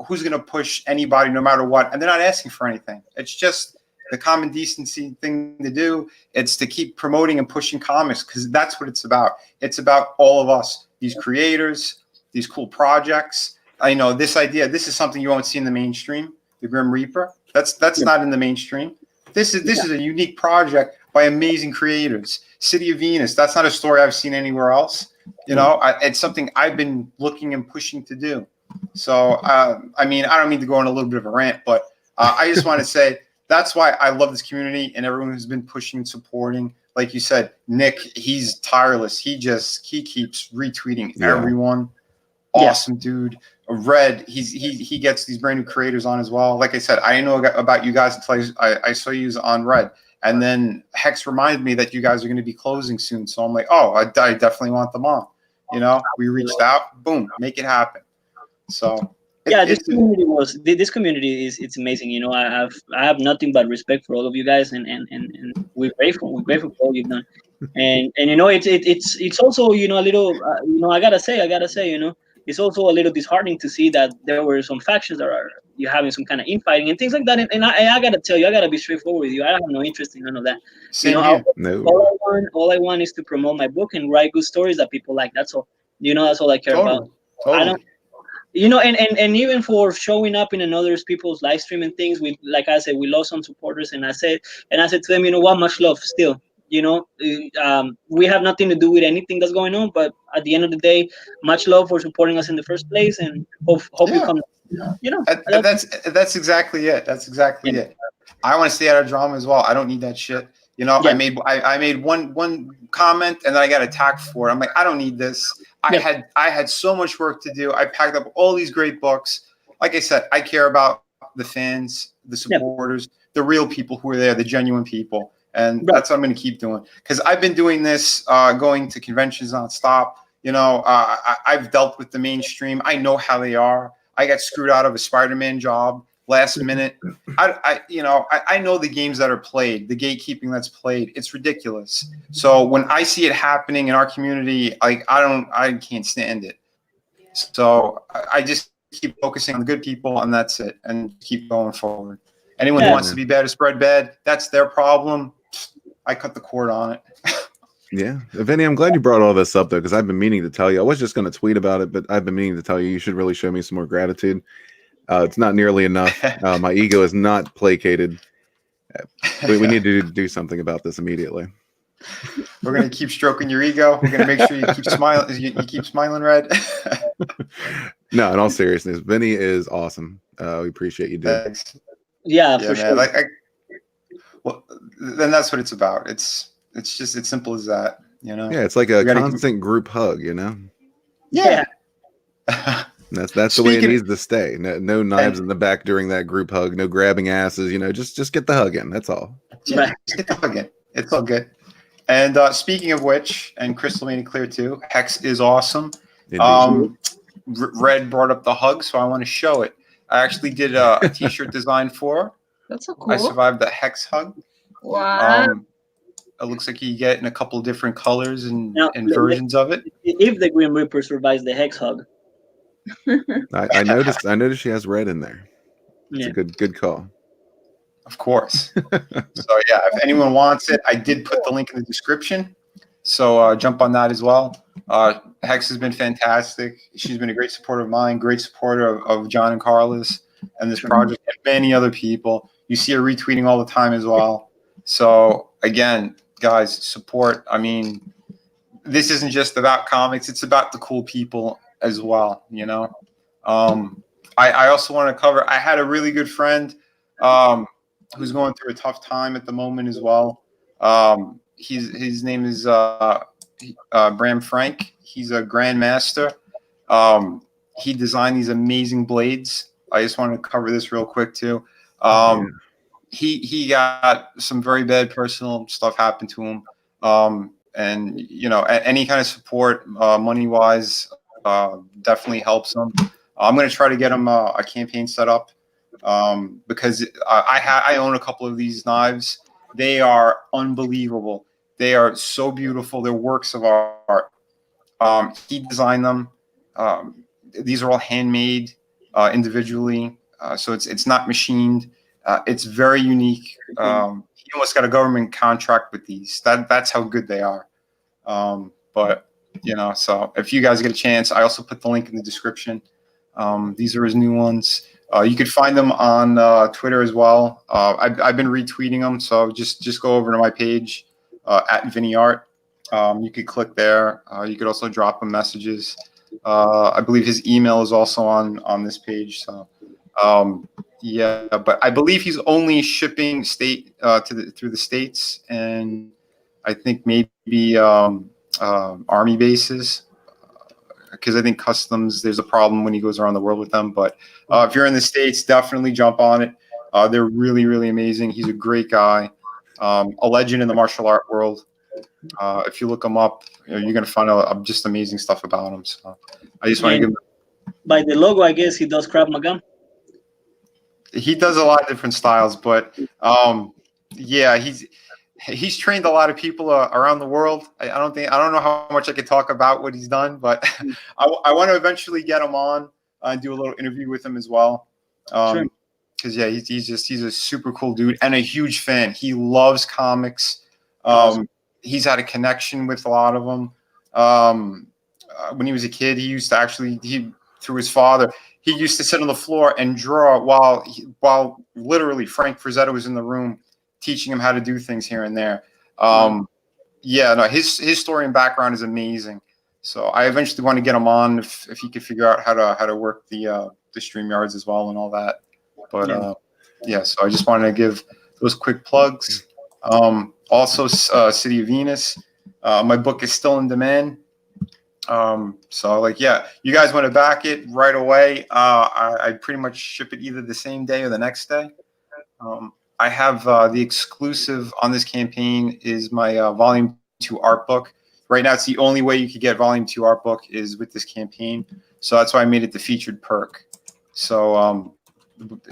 who's going to push anybody no matter what, and they're not asking for anything. It's just the common decency thing to do. It's to keep promoting and pushing comics, because that's what it's about. It's about all of us, these creators, these cool projects. I know this idea. This is something you won't see in the mainstream. The Grim Reaper. That's not in the mainstream. This is a unique project by amazing creators. City of Venus. That's not a story I've seen anywhere else. You know, it's something I've been looking and pushing to do. So, I mean, I don't mean to go on a little bit of a rant, but I just want to say that's why I love this community and everyone who's been pushing and supporting. Like you said, Nick, he's tireless. He keeps retweeting everyone. Awesome dude. Red, he gets these brand new creators on as well. Like I said, I didn't know about you guys until I saw you on Red. And then Hex reminded me that you guys are going to be closing soon. So I'm like, oh, I definitely want them on. You know, we reached out, boom, make it happen. So this community is it's amazing. You know, I have nothing but respect for all of you guys, and we're grateful for all you've done. And you know, it's also, you know, a little you know, I gotta say, you know, it's also a little disheartening to see that there were some factions that are you having some kind of infighting and things like that. And I gotta tell you, I gotta be straightforward with you. I have no interest in none of that. Same you know, here. all I want is to promote my book and write good stories that people like. That's all. You know, that's all I care about. Totally. I don't. You know, and even for showing up in another people's live stream and things, we, like I said, we lost some supporters, and I said to them, you know what, much love still. You know, we have nothing to do with anything that's going on, but at the end of the day, much love for supporting us in the first place, and hope you come. You know, that's exactly it. That's exactly it. I want to stay out of drama as well. I don't need that shit. You know, I made one comment and then I got attacked for it. I'm like, I don't need this. I had so much work to do. I packed up all these great books. Like I said, I care about the fans, the supporters, the real people who are there, the genuine people. And that's what I'm going to keep doing. Because I've been doing this, going to conventions nonstop. You know, I've dealt with the mainstream. I know how they are. I got screwed out of a Spider-Man job last minute. I know the games that are played, the gatekeeping that's played. It's ridiculous. So when I see it happening in our community, like I can't stand it. So I just keep focusing on the good people, and that's it, and keep going forward. Anyone who wants to be bad or spread bad, that's their problem. I cut the cord on it. Yeah, Vinny, I'm glad you brought all this up though, because I've been meaning to tell you. I was just going to tweet about it, but I've been meaning to tell you. You should really show me some more gratitude. It's not nearly enough. My ego is not placated. We need to do something about this immediately. We're going to keep stroking your ego. We're going to make sure you keep smiling. You keep smiling, Red. No, in all seriousness, Vinny is awesome. We appreciate you, dude. Thanks. Yeah, for sure. Well, then that's what it's about. It's just as simple as that, you know. Yeah, it's like a constant group hug, you know. Yeah. That's the way it needs to stay. No knives in the back during that group hug. No grabbing asses. You know, just get the hug in. That's all. Yeah, just get the hug in. It's all good. And speaking of which, and Crystal made it clear too, Hex is awesome. Red brought up the hug, so I want to show it. I actually did a T-shirt design for her. That's so cool. I survived the Hex hug. Wow. It looks like you get in a couple of different colors and versions of it. If the Grim Reaper survives the Hex hug. I noticed she has red in there. It's a good call. Of course. So yeah, if anyone wants it, I did put the link in the description. So jump on that as well. Hex has been fantastic. She's been a great supporter of mine, great supporter of John and Carlos and this project and many other people. You see her retweeting all the time as well. So again, guys, support. I mean, this isn't just about comics. It's about the cool people as well, you know. I also want to cover, I had a really good friend who's going through a tough time at the moment as well. His name is Bram Frank. He's a grandmaster. He designed these amazing blades. I just wanted to cover this real quick too. He got some very bad personal stuff happen to him. And you know, any kind of support, money wise, definitely helps him. I'm going to try to get him a campaign set up because I own a couple of these knives. They are unbelievable. They are so beautiful. They're works of art. He designed them. These are all handmade individually, so it's not machined. It's very unique. He almost got a government contract with these. That's how good they are. But you know, so if you guys get a chance, I also put the link in the description. These are his new ones. You could find them on Twitter as well. I've been retweeting them, so just go over to my page at Vinnieart. You could click there. You could also drop him messages. I believe his email is also on this page. So Yeah, but I believe he's only shipping through the states, and I think maybe army bases, because I think customs, there's a problem when he goes around the world with them. But if you're in the states, definitely jump on it. They're really, really amazing. He's a great guy, a legend in the martial art world. If you look him up, you're gonna find out just amazing stuff about him. So I just want to give him. By the logo, I guess he does Krav Maga. He does a lot of different styles, but yeah, he's trained a lot of people around the world. I don't know how much I could talk about what he's done, but I want to eventually get him on and do a little interview with him as well. Sure. Because yeah, he's a super cool dude and a huge fan. He loves comics. Awesome. He's had a connection with a lot of them. When he was a kid, he used to through his father, he used to sit on the floor and draw while literally Frank Frazetta was in the room teaching him how to do things here and there. Yeah, no, his story and background is amazing. So I eventually want to get him on if he could figure out how to work the StreamYards as well and all that. But yeah, so I just wanted to give those quick plugs. Also, City of Venus. My book is still in demand. So like, yeah, you guys want to back it right away. I pretty much ship it either the same day or the next day. I have the exclusive on this campaign is my volume 2 art book. Right now, it's the only way you could get volume 2 art book is with this campaign. So that's why I made it the featured perk. So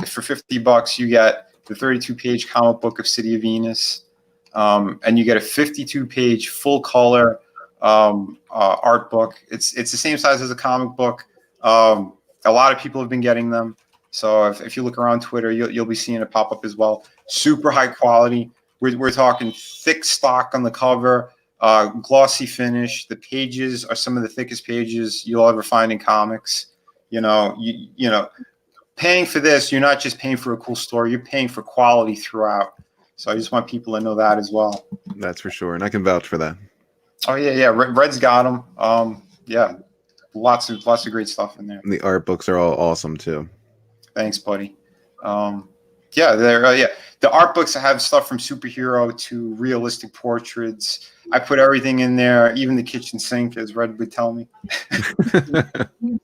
for $50, you get the 32-page comic book of City of Venus, and you get a 52-page full color art book. It's the same size as a comic book. A lot of people have been getting them. So if you look around Twitter, you'll be seeing it pop up as well. Super high quality. We're talking thick stock on the cover, glossy finish. The pages are some of the thickest pages you'll ever find in comics. You know, paying for this, you're not just paying for a cool story. You're paying for quality throughout. So I just want people to know that as well. That's for sure, and I can vouch for that. Oh yeah. Red's got them. Yeah, lots of great stuff in there. And the art books are all awesome too. Thanks, buddy. Yeah, the art books have stuff from superhero to realistic portraits. I put everything in there, even the kitchen sink, as Red would tell me.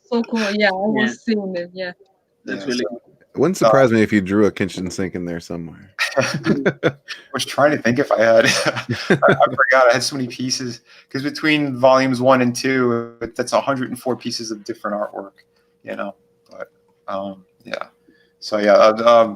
So cool. Yeah, I was seeing it. Yeah. That's really cool. It wouldn't surprise me if you drew a kitchen sink in there somewhere. I was trying to think if I had. I forgot. I had so many pieces because between volumes 1 and 2, that's 104 pieces of different artwork. But yeah. So yeah,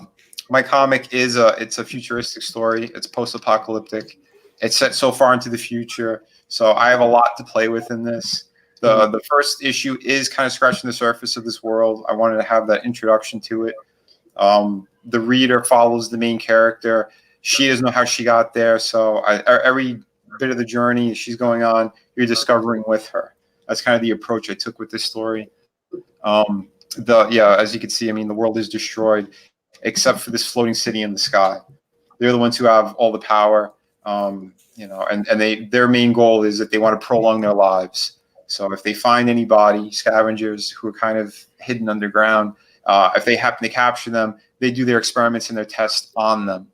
my comic is it's a futuristic story. It's post-apocalyptic. It's set so far into the future, so I have a lot to play with in this. The first issue is kind of scratching the surface of this world. I wanted to have that introduction to it. The reader follows the main character. She doesn't know how she got there, so every bit of the journey she's going on, you're discovering with her. That's kind of the approach I took with this story. As you can see, I mean, the world is destroyed, except for this floating city in the sky. They're the ones who have all the power, and their main goal is that they want to prolong their lives. So if they find anybody, scavengers who are kind of hidden underground, if they happen to capture them, they do their experiments and their tests on them.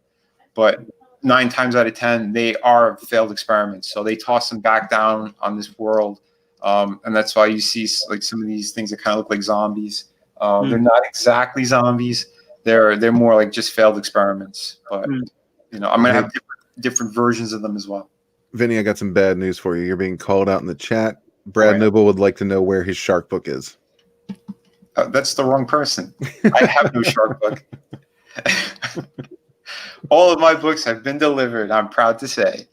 But 9 times out of 10, they are failed experiments. So they toss them back down on this world. And that's why you see like some of these things that kind of look like zombies. They're not exactly zombies. They're more like just failed experiments. But I'm gonna have different versions of them as well. Vinny, I got some bad news for you. You're being called out in the chat. Brad Noble would like to know where his shark book is. That's the wrong person. I have no shark book. All of my books have been delivered, I'm proud to say.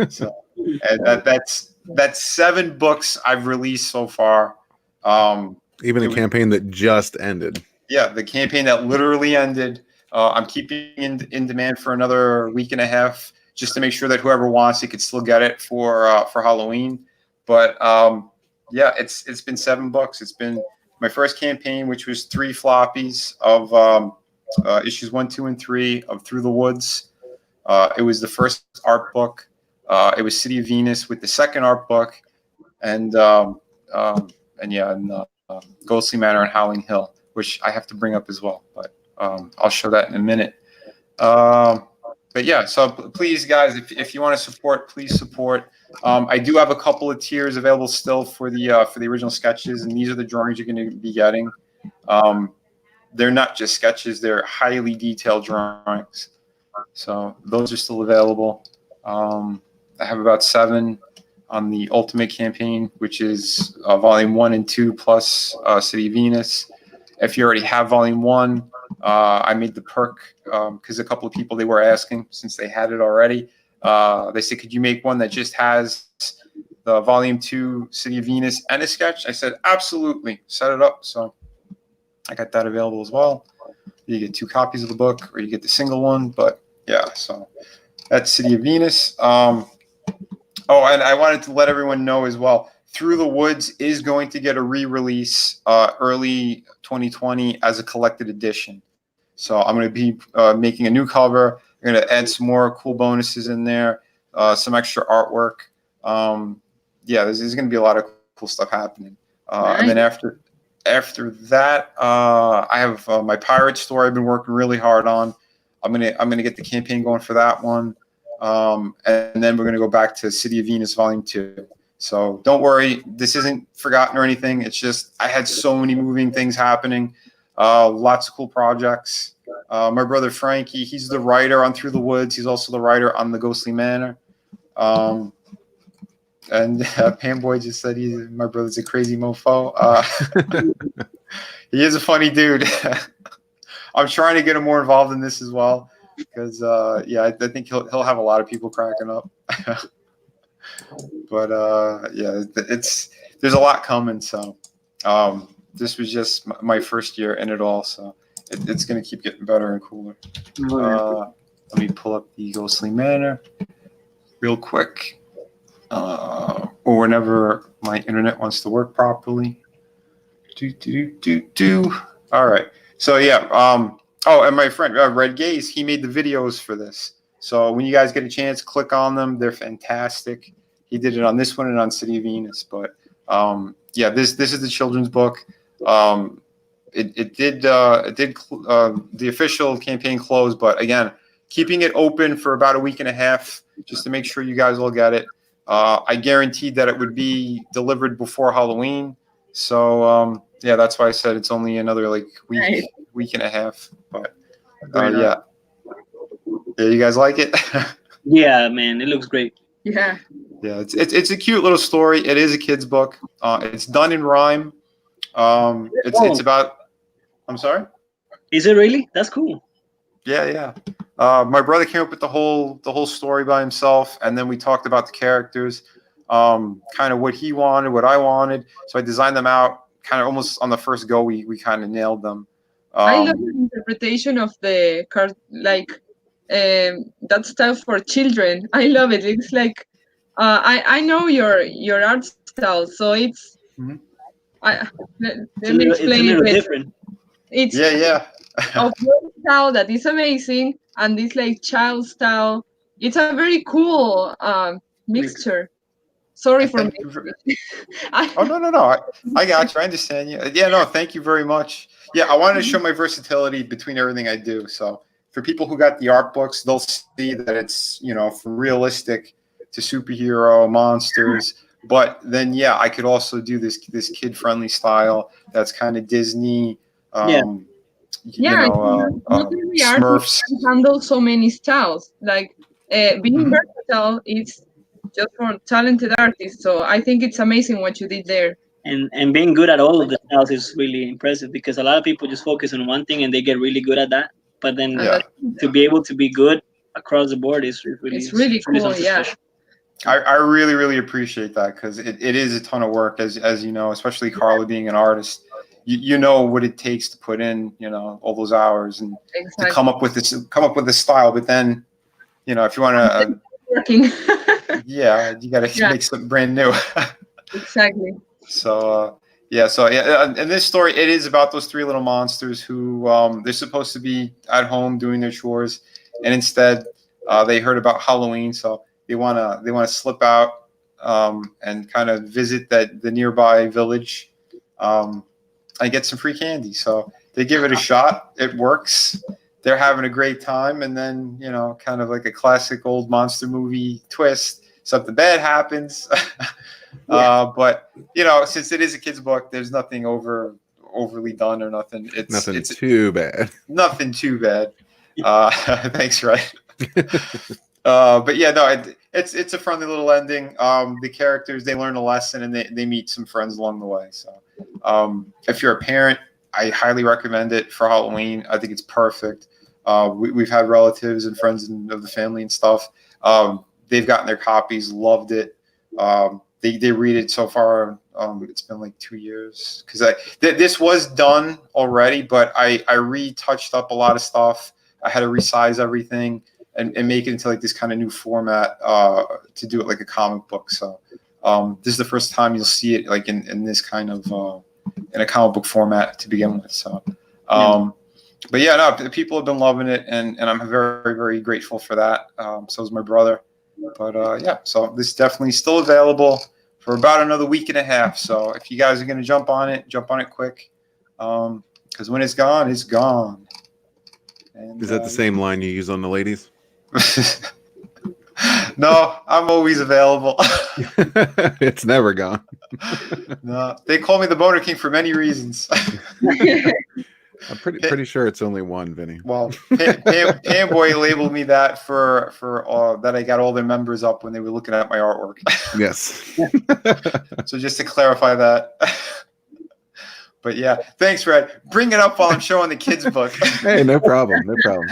So, and that's 7 books I've released so far. Even a campaign that just ended. Yeah, the campaign that literally ended. I'm keeping in demand for another week and a half, just to make sure that whoever wants it could still get it for Halloween. But yeah, it's been 7 books. It's been my first campaign, which was 3 floppies of issues 1, 2, and 3 of Through the Woods. It was the first art book. It was City of Venus with the second art book, and Ghostly Manor and Howling Hill, which I have to bring up as well. But I'll show that in a minute. But yeah, so please, guys, if you want to support, please support. I do have a couple of tiers available still for the original sketches, and these are the drawings you're going to be getting. They're not just sketches; they're highly detailed drawings. So those are still available. I have about 7 on the Ultimate campaign, which is Volume 1 and 2 plus City of Venus. If you already have Volume 1, I made the perk because a couple of people, they were asking since they had it already. They said, could you make one that just has the Volume 2 City of Venus and a sketch? I said, absolutely, set it up. So I got that available as well. You get 2 copies of the book, or you get the single one. But yeah, so that's City of Venus. Oh, and I wanted to let everyone know as well, Through the Woods is going to get a re-release early 2020 as a collected edition. So I'm going to be making a new cover. I'm going to add some more cool bonuses in there, some extra artwork. Yeah, there's going to be a lot of cool stuff happening. Nice. And then after that, I have my pirate story I've been working really hard on. I'm gonna get the campaign going for that one. And then we're going to go back to City of Venus Volume 2. So don't worry, this isn't forgotten or anything. It's just I had so many moving things happening, lots of cool projects. My brother Frankie, he's the writer on Through the Woods. He's also the writer on The Ghostly Manor. And Pamboy just said my brother's a crazy mofo. He is a funny dude. I'm trying to get him more involved in this as well. Because yeah, I think he'll have a lot of people cracking up. But yeah, there's a lot coming. So this was just my first year in it all. So it's going to keep getting better and cooler. Let me pull up the Ghostly Manor real quick, or whenever my internet wants to work properly. All right. So yeah. Oh, and my friend Red Gaze, he made the videos for this. So when you guys get a chance, click on them. They're fantastic. He did it on this one and on City of Venus. But yeah, this is the children's book. It did the official campaign close, but again, keeping it open for about a week and a half just to make sure you guys all get it. I guaranteed that it would be delivered before Halloween. So yeah, that's why I said it's only another like week and a half. But yeah, you guys like it? Yeah, man, it looks great. Yeah. Yeah, it's a cute little story. It is a kid's book. It's done in rhyme. It's about. I'm sorry. Is it really? That's cool. Yeah. My brother came up with the whole story by himself, and then we talked about the characters, kind of what he wanted, what I wanted. So I designed them out, kind of almost on the first go. We kind of nailed them. I love the interpretation of the card, like that style for children. I love it. It's like I know your art style, so it's. Let me explain it's a little different. It's yeah. of your style that is amazing, and this like child style. It's a very cool mixture. Sorry for me. Oh no. I got you. I understand you. Yeah, no, thank you very much. Yeah, I wanted to show my versatility between everything I do. So for people who got the art books, they'll see that it's, from realistic to superhero monsters. But then, yeah, I could also do this kid-friendly style that's kind of Disney. Smurfs. Can handle so many styles. Like being versatile is just for talented artists. So I think it's amazing what you did there. And being good at all of the styles is really impressive, because a lot of people just focus on one thing and they get really good at that. But then to be able to be good across the board is really cool. Yeah. I really, really appreciate that, because it is a ton of work, as you know, especially Carla being an artist. You know what it takes to put in, all those hours and to come up with this style. But then, if you want to, working. Yeah, you got to make something brand new. Exactly. So in this story, it is about those 3 little monsters who they're supposed to be at home doing their chores, and instead they heard about Halloween, so they want to slip out and kind of visit the nearby village and get some free candy. So They give it a shot. It works. They're having a great time, and then, you know, kind of like a classic old monster movie twist, something bad happens. But, you know, since it is a kid's book, there's nothing overly done or nothing. It's too bad. Nothing too bad. Thanks, right? But yeah, no, it's a friendly little ending. The characters, they learn a lesson, and they meet some friends along the way. So if you're a parent, I highly recommend it for Halloween. I think it's perfect. We've had relatives and friends of the family and stuff. They've gotten their copies, loved it. They read it so far. It's been like 2 years because this was done already, but I retouched up a lot of stuff. I had to resize everything and make it into like this kind of new format to do it like a comic book. So this is the first time you'll see it like in this kind of in a comic book format to begin with. So, but yeah, no, people have been loving it, and I'm very, very grateful for that. So is my brother. But yeah, so this is definitely still available for about another week and a half. So if you guys are going to jump on it quick, because when it's gone, it's gone. And, is that the same line you use on the ladies? No, I'm always available. It's never gone. No, they call me the Boner King for many reasons. I'm pretty sure it's only one, Vinny. Well, Panboy labeled me that for that I got all their members up when they were looking at my artwork. Yes. So just to clarify that. But yeah, thanks, Red. Bring it up while I'm showing the kids' book. Hey, no problem. No problem.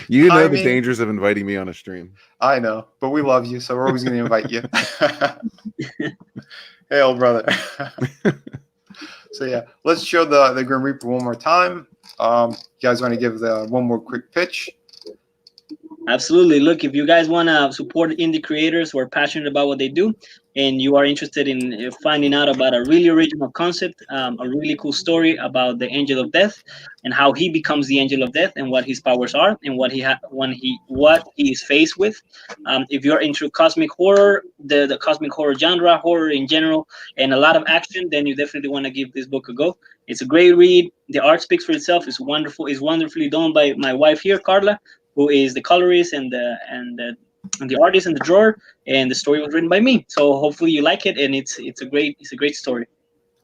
You know the dangers of inviting me on a stream. I know, but we love you, so we're always going to invite you. Hey, old brother. So yeah, let's show the Grim Reaper one more time. You guys want to give one more quick pitch? Absolutely. Look, if you guys want to support indie creators who are passionate about what they do, and you are interested in finding out about a really original concept, a really cool story about the Angel of Death and how he becomes the Angel of Death and what his powers are and what he is faced with. If you're into cosmic horror, the cosmic horror genre, horror in general, and a lot of action, then you definitely want to give this book a go. It's a great read. The art speaks for itself. It's wonderful. It's wonderfully done by my wife here, Carla, who is the colorist and the artist and the drawer, and the story was written by me. So hopefully you like it, and it's a great story.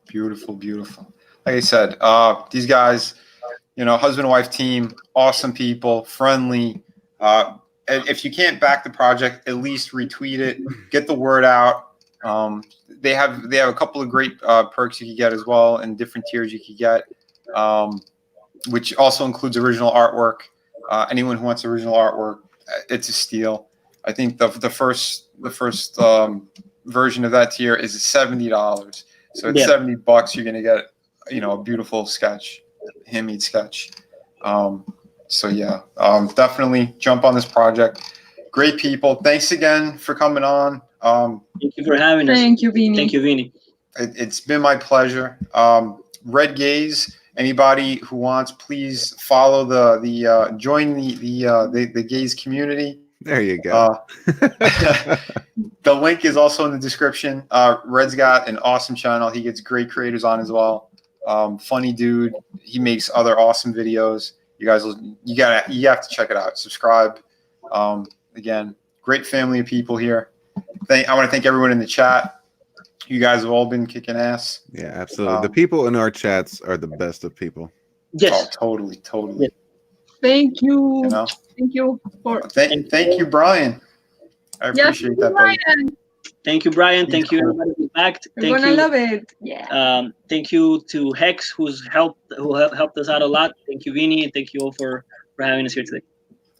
Beautiful, beautiful. Like I said, these guys, you know, husband and wife team, awesome people, friendly. And if you can't back the project, at least retweet it, get the word out. They have a couple of great perks you can get as well, and different tiers you can get, which also includes original artwork. Anyone who wants original artwork, it's a steal. I think the first version of that tier is $70. So it's $70. You're gonna get, you know, a beautiful sketch, handmade sketch. So yeah, definitely jump on this project. Great people. Thanks again for coming on. Thank you for having us. Thank you, Vinny. Thank you, Vinny. It's been my pleasure. Red Gaze. Anybody who wants, please follow join the Gaze community. There you go. The link is also in the description. Red's got an awesome channel. He gets great creators on as well. Funny dude. He makes other awesome videos. You have to check it out. Subscribe. Again, great family of people here. I want to thank everyone in the chat. You guys have all been kicking ass. Yeah, absolutely. The people in our chats are the best of people. Yes. Oh, totally. Yeah. Thank you. You know? Thank you for. Thank you, Brian. I appreciate that. Brian. Thank you, Brian. Thank you, everybody who backed. We're gonna love it. Yeah. Thank you to Hex, who helped us out a lot. Thank you, Vinny, and thank you all for having us here today.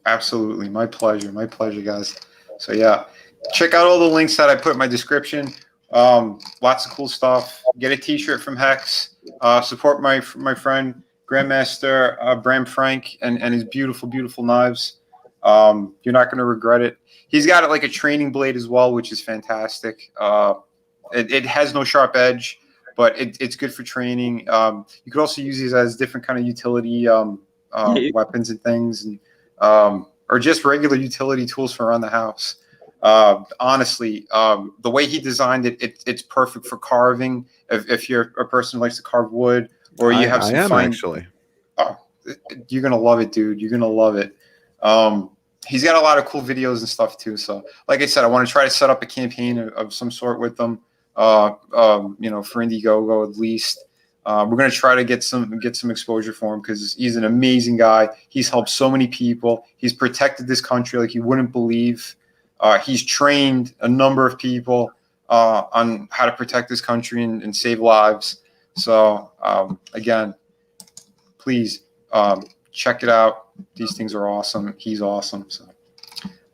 Absolutely, my pleasure, guys. So yeah, check out all the links that I put in my description. Lots of cool stuff. Get a T-shirt from Hex. Support my friend Grandmaster Bram Frank and his beautiful knives. You're not going to regret it. He's got it like a training blade as well, which is fantastic. It has no sharp edge, but it's good for training. You could also use these as different kind of utility weapons and things, and or just regular utility tools for around the house. Honestly, the way he designed it, it's perfect for carving. If you're a person who likes to carve wood, or you have I some am fine. actually. Oh, you're gonna love it, dude. You're gonna love it. He's got a lot of cool videos and stuff too. So, like I said, I want to try to set up a campaign of some sort with them. You know, for Indiegogo at least. We're gonna try to get some exposure for him because he's an amazing guy. He's helped so many people. He's protected this country like you wouldn't believe. He's trained a number of people on how to protect this country and save lives. So again, please check it out. These things are awesome. He's awesome. So,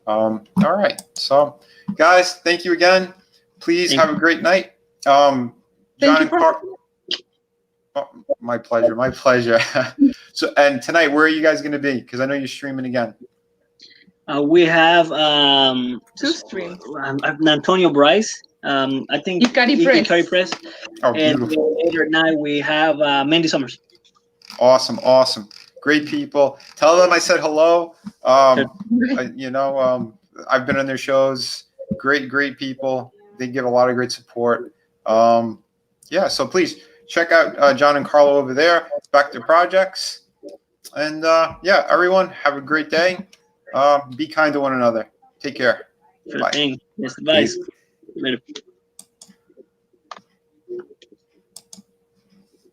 all right. So, guys, thank you again. Please have a great night. John and Carl. Oh, my pleasure. My pleasure. So, and tonight, where are you guys going to be? Because I know you're streaming again. We have 2 streams. Antonio Bryce. I think Ikari Press. Oh, And beautiful. later at night we have Mandy Summers. Awesome. Awesome. Great people. Tell them I said hello. You know, I've been on their shows. Great people. They give a lot of great support. Yeah, so please check out John and Carlo over there. Back to projects. And yeah, everyone, have a great day. Be kind to one another. Take care. Sure Bye. thing. Yes, advice. Later.